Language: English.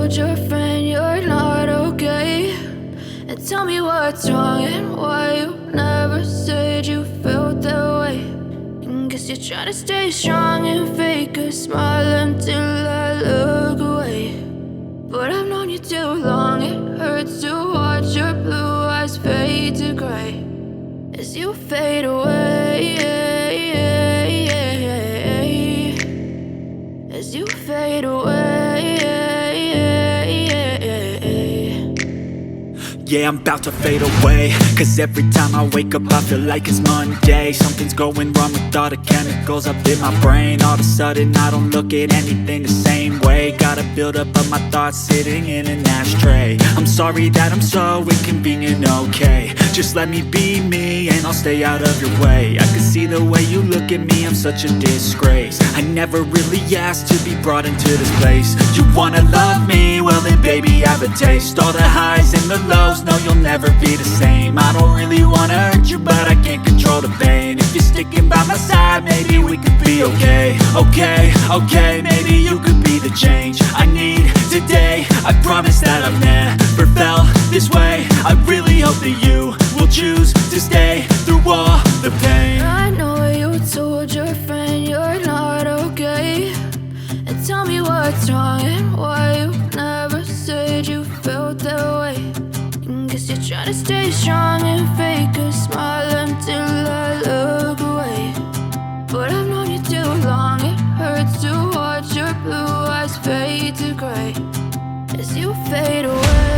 told your friend you're not okay? And tell me what's wrong and why you never said you felt that way. And guess you're trying to stay strong and fake a smile until I look away. But I've known you too long, it hurts to watch your blue eyes fade to gray as you fade away, as you fade away. Yeah, I'm about to fade away, cause every time I wake up I feel like it's Monday. Something's going wrong with all the chemicals up in my brain. All of a sudden I don't look at anything the same way. Gotta build up of my thoughts sitting in an ashtray. I'm sorry that I'm so inconvenient, okay? Just let me be me and I'll stay out of your way. I can see the way you look at me, I'm such a disgrace. I never really asked to be brought into this place. You wanna love me? Well then baby, have a taste. All the highs and the lows, no, you'll never be the same. I don't really wanna hurt you, but I can't control the pain. If you're sticking by my side, maybe we could be okay. Okay, maybe you could be the change I need today. I promise that I've never felt this way. I really hope that you will choose to stay through all the pain. I know you told your friend you're not okay. And tell me what's wrong and why you never said you felt that way. And guess you're trying to stay strong and fake a smile until I look away. But I've known you too long, it hurts to watch your blue eyes fade to gray as you fade away.